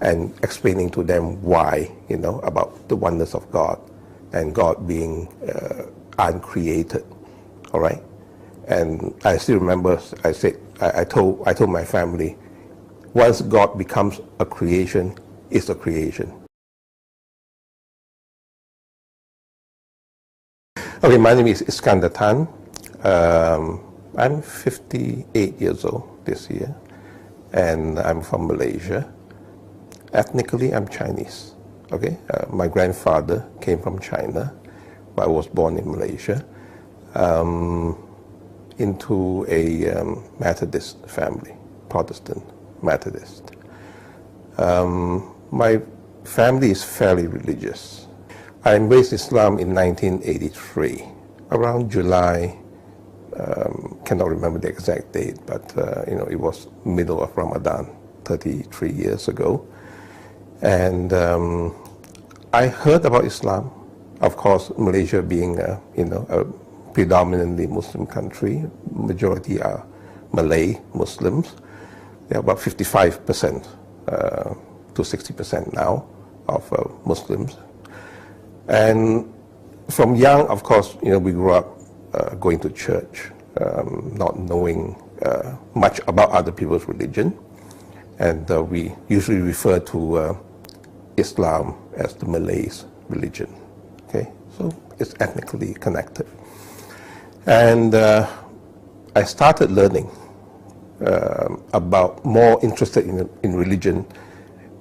and explaining to them why, about the oneness of God and God being uncreated, all right? And I still remember I told my family, once God becomes a creation, it's a creation. Okay, my name is Iskandar Tan. I'm 58 years old this year, and I'm from Malaysia. Ethnically, I'm Chinese. Okay, my grandfather came from China, but I was born in Malaysia, into a Methodist family, Protestant Methodist. My family is fairly religious. I embraced Islam in 1983, around July. Cannot remember the exact date, but it was middle of Ramadan, 33 years ago. And I heard about Islam. Of course, Malaysia being a predominantly Muslim country, majority are Malay Muslims. There are about 55% to 60% now of Muslims. And from young, of course, we grew up going to church, not knowing much about other people's religion. And we usually refer to Islam as the Malays' religion. Okay, so it's ethnically connected. And I started learning more interested in religion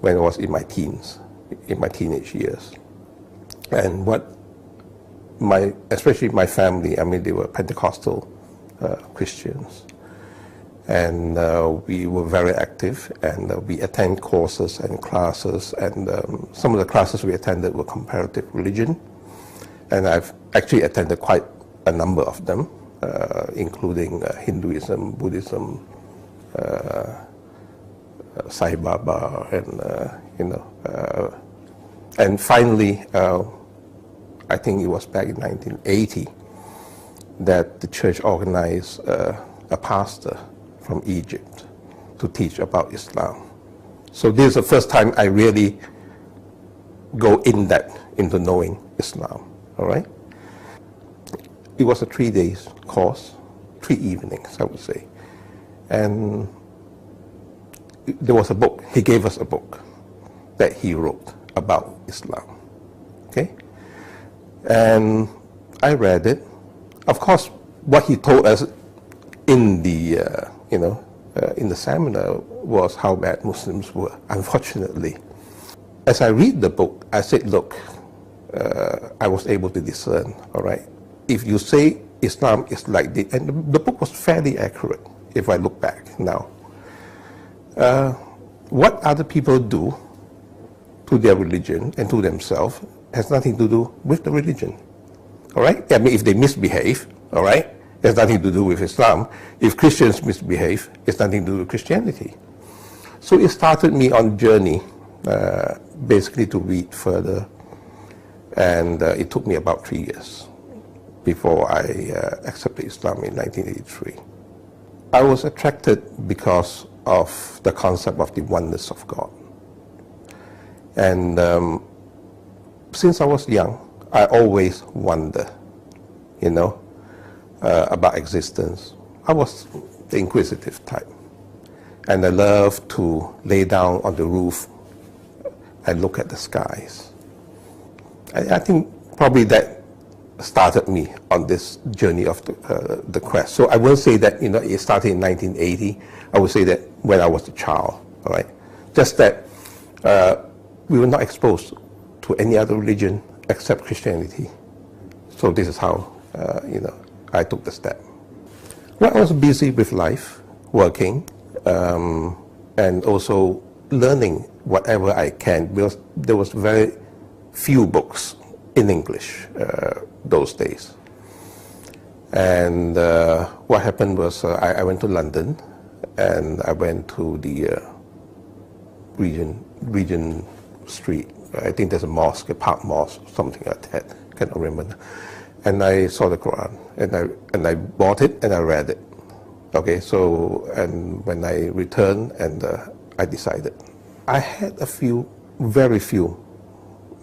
when I was in my teens, in my teenage years. And especially my family, they were Pentecostal Christians. And we were very active, and we attend courses and classes, and some of the classes we attended were comparative religion. And I've actually attended quite a number of them, including Hinduism, Buddhism, Sai Baba, and finally, I think it was back in 1980 that the church organized a pastor from Egypt to teach about Islam. So this is the first time I really go into knowing Islam, all right? It was a 3-day course, 3 evenings, I would say. And there was a book, he gave us a book that he wrote about Islam, okay? And I read it. Of course, what he told us in the in the seminar was how bad Muslims were, unfortunately. As I read the book, I said, look, I was able to discern, all right? If you say Islam is like this, and the book was fairly accurate, if I look back now. What other people do to their religion and to themselves has nothing to do with the religion, all right? If they misbehave, all right, it has nothing to do with Islam. If Christians misbehave, it's nothing to do with Christianity. So it started me on a journey, basically to read further, and it took me about 3 years before I accepted Islam in 1983. I was attracted because of the concept of the oneness of God. And since I was young, I always wondered, about existence. I was the inquisitive type. And I loved to lay down on the roof and look at the skies. I think probably that started me on this journey of the quest. So I won't say that, it started in 1980. I would say that when I was a child, all right? Just that we were not exposed to any other religion except Christianity. So this is how, I took the step. Well, I was busy with life, working, and also learning whatever I can, because there was very few books in English those days. And what happened was I went to London, and I went to the Regent Street. I think there's a mosque, a Park Mosque, something like that. I cannot remember. And I saw the Quran, and I bought it and I read it. Okay, so and when I returned, and I decided I had a few, very few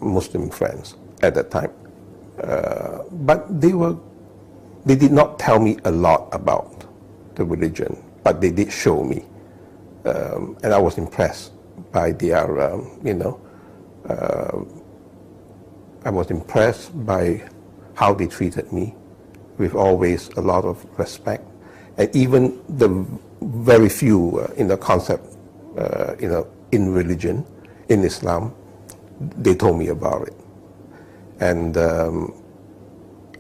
Muslim friends at that time, but they did not tell me a lot about the religion, but they did show me, and I was impressed by their, I was impressed by how they treated me, with always a lot of respect, and even the very few concept, in religion, in Islam, they told me about it, and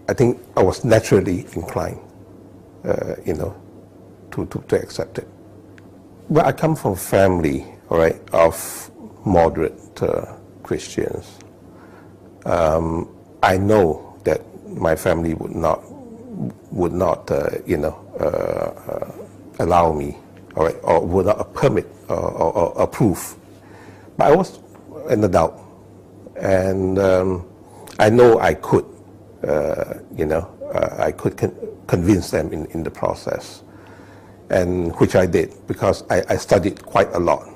I think I was naturally inclined, to accept it. Well, I come from a family, all right, of moderate Christians. I know that my family would not allow me, all right, or would not permit or approve. But I was an adult, and I know I could, I could convince them in the process, and which I did, because I studied quite a lot,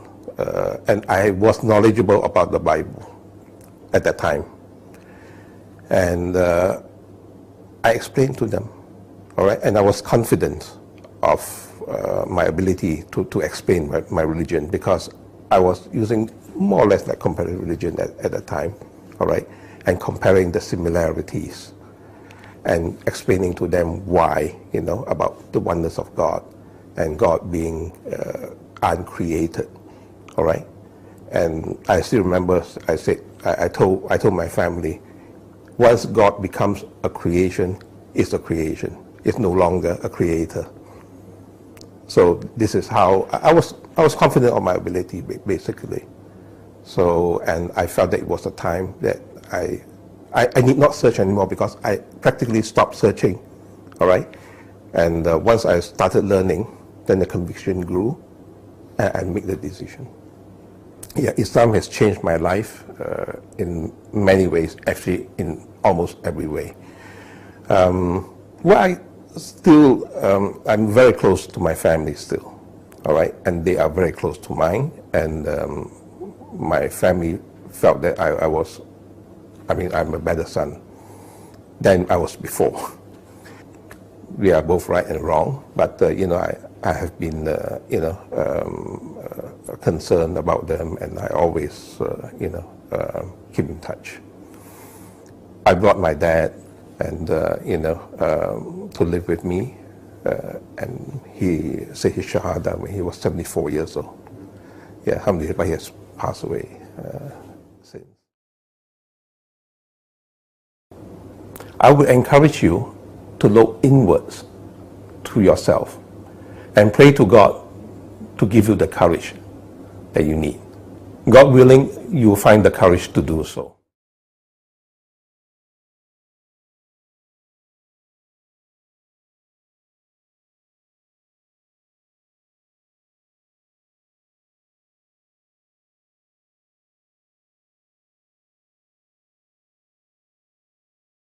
and I was knowledgeable about the Bible at that time. And I explained to them, all right, and I was confident of my ability to explain my religion, because I was using more or less like comparative religion at that time, all right, and comparing the similarities and explaining to them why, about the oneness of God and God being uncreated, all right. And I still remember I told my family, once God becomes a creation, it's a creation. It's no longer a creator. So this is how I was confident of my ability, basically. So, and I felt that it was a time that I need not search anymore, because I practically stopped searching, all right? And once I started learning, then the conviction grew, and I made the decision. Yeah, Islam has changed my life in many ways, actually in almost every way. Well, I'm very close to my family still, all right? And they are very close to mine, and my family felt that I'm a better son than I was before. We are both right and wrong, but I have been concerned about them, and I always keep in touch. I brought my dad and to live with me, and he said his shahada when he was 74 years old. Yeah, alhamdulillah, he has passed away since. I would encourage you to look inwards to yourself and pray to God to give you the courage that you need. God willing, you will find the courage to do so.